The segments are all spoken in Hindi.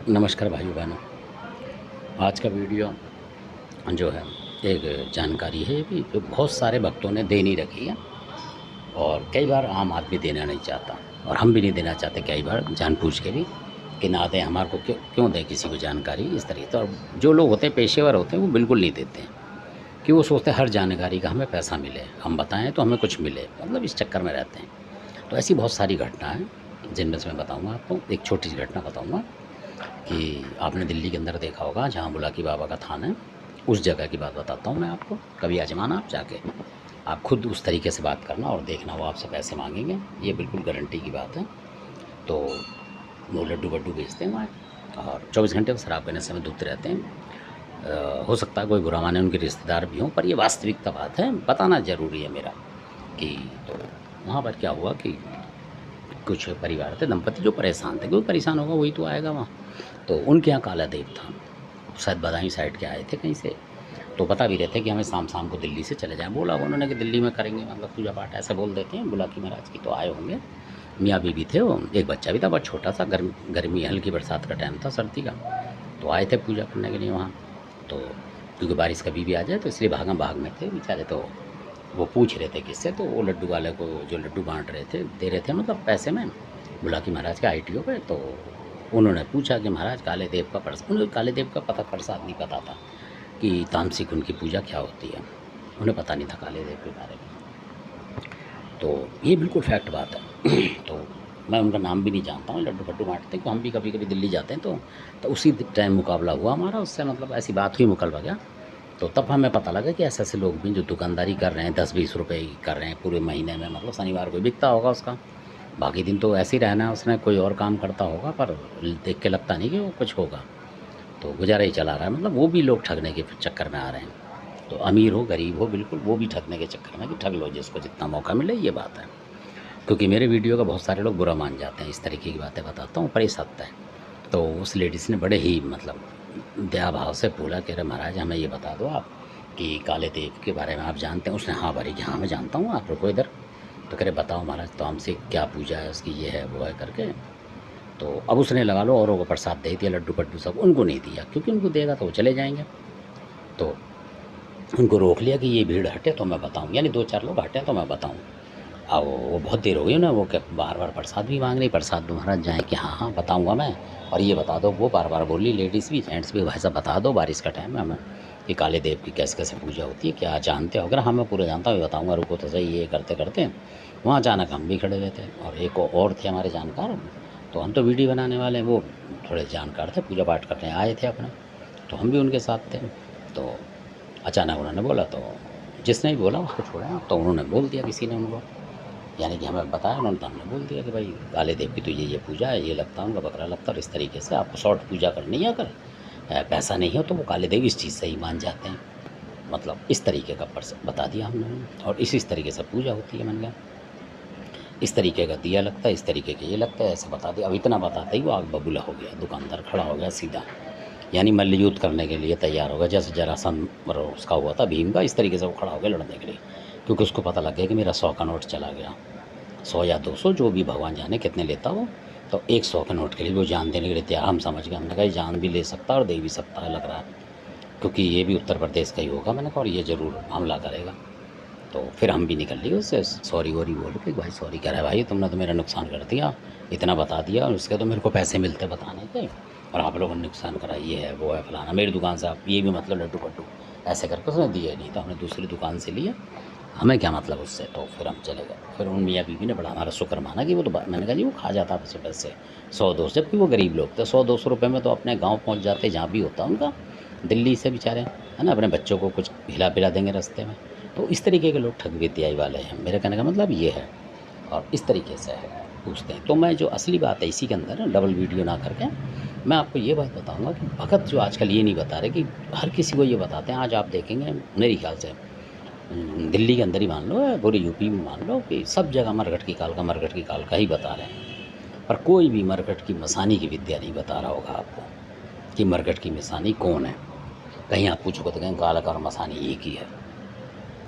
नमस्कार भाइयों बहनों। आज का वीडियो जो है एक जानकारी है भी जो बहुत सारे भक्तों ने दे नहीं रखी है और कई बार आम आदमी देना नहीं चाहता और हम भी नहीं देना चाहते कई बार जान पूछ के भी कि ना दें हमारे को क्यों क्यों दें किसी को जानकारी इस तरीके से। और जो लोग होते हैं पेशेवर होते हैं वो बिल्कुल नहीं देते हैं कि वो सोचते हैं हर जानकारी का हमें पैसा मिले, हम बताएं तो हमें कुछ मिले, मतलब इस चक्कर में रहते हैं। तो ऐसी बहुत सारी घटना है जिनमें से मैं बताऊँगा आपको। एक छोटी सी घटना बताऊँगा कि आपने दिल्ली के अंदर देखा होगा जहाँ बुलाकी बाबा का थान है, उस जगह की बात बताता हूँ मैं आपको। कभी आजमाना आप जाके, आप खुद उस तरीके से बात करना और देखना वो आपसे पैसे मांगेंगे, ये बिल्कुल गारंटी की बात है। तो वो लड्डू वड्डू बेचते हैं वहाँ और 24 घंटे वो शराब के नशे में धुत रहते हैं। हो सकता है कोई बुरा माने, उनके रिश्तेदार भी हों, पर ये वास्तविकता बात है, बताना ज़रूरी है मेरा कि तो वहाँ पर क्या हुआ कि कुछ परिवार थे, दंपति जो परेशान थे, कोई परेशान होगा वही तो आएगा वहाँ। तो उनके यहाँ काला देव था, शायद बदायूं साइड के आए थे कहीं से। तो बता भी रहे थे कि हमें शाम को दिल्ली से चले जाएं। बोला उन्होंने कि दिल्ली में करेंगे, मतलब पूजा पाठ ऐसे बोल देते हैं बुलाकी महाराज की। तो आए होंगे, मियाँ बीवी थे, वो एक बच्चा भी था बहुत छोटा सा। गर्मी हल्की बरसात का टाइम था, सर्दी का। तो आए थे पूजा करने के लिए वहाँ। तो क्योंकि बारिश कभी भी आ जाए तो इसलिए भाग में थे बेचारे। तो वो पूछ रहे थे किससे, तो वो लड्डू वाले को जो लड्डू बांट रहे थे, दे रहे थे मतलब पैसे में, बुलाकी महाराज के ITO पे। तो उन्होंने पूछा कि महाराज काले देव का प्रसाद, उन्हें काले देव का प्रसाद नहीं पता था कि तामसिक उनकी पूजा क्या होती है, उन्हें पता नहीं था काले देव के बारे में। तो ये बिल्कुल फैक्ट बात है। तो मैं उनका नाम भी नहीं जानता हूँ, लड्डू फड्डू बांटते हैं कि हम भी कभी कभी दिल्ली जाते हैं। तो उसी टाइम मुकाबला हुआ हमारा उससे, मतलब ऐसी बात हुई, मुकलवा गया। तो तब हमें पता लगा कि ऐसे ऐसे लोग भी जो दुकानदारी कर रहे हैं 10-20 रुपए की कर रहे हैं पूरे महीने में, मतलब शनिवार को बिकता होगा उसका, बाकी दिन तो ऐसे ही रहना है, उसने कोई और काम करता होगा, पर देख के लगता नहीं कि वो कुछ होगा। तो गुजारा ही चला रहा है, मतलब वो भी लोग ठगने के चक्कर में आ रहे हैं। तो अमीर हो गरीब हो, बिल्कुल वो भी ठगने के चक्कर में कि ठग लो जिसको जितना मौका मिले, ये बात है। क्योंकि मेरे वीडियो का बहुत सारे लोग बुरा मान जाते हैं, इस तरीके की बातें बताता हूँ, पर ये सत्य है। तो उस लेडीज़ ने बड़े ही मतलब दया भाव से बोला कि अरे महाराज हमें ये बता दो आप कि काले देव के बारे में आप जानते हैं। उसने हाँ भरी कि हाँ मैं जानता हूँ, आप रुको इधर। तो कह रहे बताओ महाराज, तो हमसे क्या पूजा है उसकी, ये है वो है करके। तो अब उसने लगा लो औरों को प्रसाद दे दिया, लड्डू पड्डू सब, उनको नहीं दिया क्योंकि उनको देगा तो वो चले जाएंगे। तो उनको रोक लिया कि ये भीड़ हटे तो मैं बताऊँ, यानी 2-4 लोग हटे तो मैं बताऊँ। अब वो बहुत देर हो गई ना, वो क्या बार बार प्रसाद भी मांग रही, प्रसाद दो महाराज जाएँ कि हाँ हाँ बताऊँगा मैं, और ये बता दो। वो बार बार बोली, लेडीज़ भी जेंट्स भी, भाई साहब बता दो, बारिश का टाइम है हमें कि काले देव की कैसे कैसे पूजा होती है, क्या जानते हो? अगर हाँ मैं पूरा जानता हूँ, बताऊँगा, रुको तो सही। ये करते करते वहाँ अचानक हम भी खड़े हुए थे और एक और थे हमारे जानकार। तो हम तो वीडियो बनाने वाले हैं, वो थोड़े जानकार थे, पूजा पाठ करने आए थे अपना, तो हम भी उनके साथ थे। तो अचानक उन्होंने बोला, तो जिसने भी बोला उसको छोड़ा, तो उन्होंने बोल दिया किसी ने उनको, यानी कि हमें बताया उन्होंने, तो हमने बोल दिया कि भाई काले देव की तो ये पूजा है, ये लगता है उनका बकरा लगता है, और इस तरीके से आपको शॉर्ट पूजा करनी है। अगर पैसा नहीं हो तो वो काले देव इस चीज़ से ही मान जाते हैं, मतलब इस तरीके का बता दिया हमने। और इस तरीके से पूजा होती है। मैंने कहा इस तरीके का दिया लगता है, इस तरीके के ये लगता है, ऐसे बता दिया। अब इतना बताते ही वो आग बबूला हो गया, दुकानदार खड़ा हो गया सीधा, यानी मल्ल युद्ध करने के लिए तैयार हो गया। जैसे जरासंध उसका हुआ था भीम का, इस तरीके से वो खड़ा हो गया लड़ने के लिए, क्योंकि उसको पता लग गया कि मेरा 100 का नोट चला गया, 100 या 200 जो भी भगवान जाने कितने लेता हो। तो 100 के नोट के लिए वो जान देने के लिए तैयार। हम समझ गए, हमने कहा जान भी ले सकता है और दे भी सकता है लग रहा है, क्योंकि ये भी उत्तर प्रदेश का ही होगा। मैंने कहा और ये ज़रूर हमला करेगा। तो फिर हम भी निकल लिए उससे सॉरी वॉरी बोल के, भाई सॉरी कह रहा है, भाई तुमने तो मेरा नुकसान कर दिया, इतना बता दिया, और उसके तो मेरे को पैसे मिलते बताने के, और आप लोगों ने नुकसान करा, ये है वो है फलाना, मेरी दुकान से आप ये भी मतलब लड्डू पड्डू ऐसे करके उसने दिए नहीं, तो हमने दूसरी दुकान से लिया, हमें क्या मतलब उससे। तो फिर हम चले गए। फिर उन मियाँ बीवी ने बड़ा हमारा शुक्र माना कि वो तो मैंने कहा जी वो खा जाता पैसे पैसे 100-200, जबकि वो गरीब लोग थे, 100-200 रुपये में तो अपने गाँव पहुँच जाते जहाँ भी होता उनका, दिल्ली से बेचारे, है ना, अपने बच्चों को कुछ खिला पिला देंगे रास्ते में। तो इस तरीके के लोग ठग विद्याई वाले हैं, मेरे कहने का मतलब ये है। और इस तरीके से है पूछते हैं। तो मैं जो असली बात है इसी के अंदर डबल वीडियो ना करके मैं आपको ये बात बताऊंगा कि भगत जो आजकल ये नहीं बता रहे, कि हर किसी को ये बताते हैं। आज आप देखेंगे मेरे ख्याल से दिल्ली के अंदर ही मान लो या पूरे यूपी में मान लो कि सब जगह मरघट की काल का ही बता रहे हैं, पर कोई भी मरघट की मसानी की विद्या नहीं बता रहा होगा आपको कि मरघट की मसानी कौन है। कहीं आप पूछोगे तो कहीं कालक और मसानी एक ही है,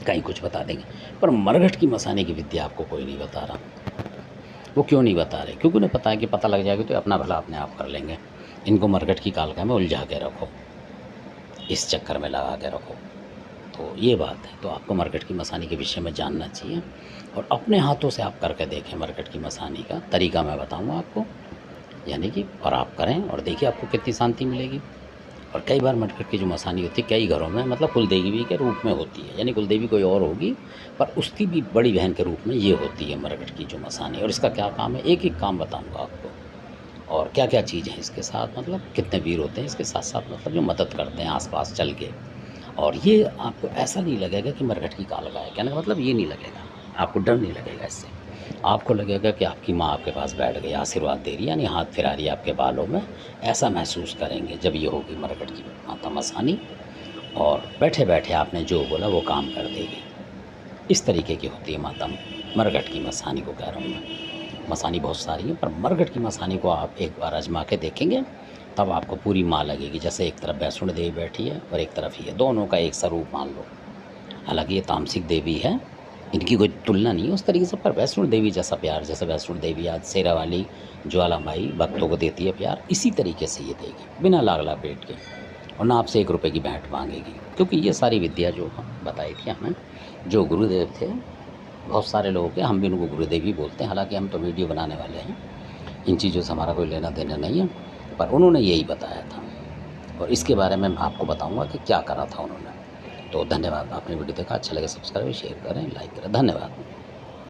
कहीं कुछ बता देंगे, पर मरघट की मसाने की विद्या आपको कोई नहीं बता रहा। वो क्यों नहीं बता रहे? क्योंकि उन्हें पता है कि पता लग जाएगा तो अपना भला अपने आप कर लेंगे। इनको मरकट की कालखा में उलझा के रखो, इस चक्कर में लगा के रखो। तो ये बात है। तो आपको मरकट की मसानी के विषय में जानना चाहिए और अपने हाथों से आप करके देखें। मरकट की मसानी का तरीका मैं बताऊँगा आपको, यानी कि और आप करें और देखिए आपको कितनी शांति मिलेगी। और कई बार मरकट की जो मसानी होती है कई घरों में मतलब कुलदेवी के रूप में होती है, यानी कुलदेवी कोई और होगी पर उसकी भी बड़ी बहन के रूप में ये होती है मरकट की जो मसानी। और इसका क्या काम है, एक एक काम बताऊँगा आपको और क्या क्या चीज़ है इसके साथ, मतलब कितने वीर होते हैं इसके साथ साथ, मतलब जो मदद करते हैं आसपास चल के। और ये आपको ऐसा नहीं लगेगा कि मरघट की कालका है, कहने का मतलब ये नहीं लगेगा, आपको डर नहीं लगेगा इससे। आपको लगेगा कि आपकी माँ आपके पास बैठ गई, आशीर्वाद दे रही है, यानी हाथ फिरा रही है आपके बालों में। ऐसा महसूस करेंगे जब ये होगी मरघट की माता मसानी, और बैठे बैठे आपने जो बोला वो काम कर देगी। इस तरीके की होती है माता मरघट की मसानी को कह रहा हूँ मैं। मसानी बहुत सारी है पर मरघट की मसानी को आप एक बार आजमा के देखेंगे तब आपको पूरी माँ लगेगी। जैसे एक तरफ वैष्णो देवी बैठी है और एक तरफ ये, दोनों का एक स्वरूप मान लो। हालांकि ये तामसिक देवी है, इनकी कोई तुलना नहीं है उस तरीके से, पर वैष्णो देवी जैसा प्यार, जैसे वैष्णो देवी आज शेरा वाली ज्वालामाई भक्तों को देती है प्यार, इसी तरीके से ये देगी बिना लाग लपेट के। और ना आपसे 1 रुपये की भेंट मांगेगी, क्योंकि ये सारी विद्या जो बताई थी हमें जो गुरुदेव थे, बहुत सारे लोगों के, हम भी उनको गुरुदेव ही बोलते हैं। हालांकि हम तो वीडियो बनाने वाले हैं, इन चीज़ों से हमारा कोई लेना देना नहीं है, पर उन्होंने यही बताया था और इसके बारे में मैं आपको बताऊंगा कि क्या करा था उन्होंने। तो धन्यवाद, आपने वीडियो देखा, अच्छा लगे सब्सक्राइब शेयर करें लाइक करें, धन्यवाद।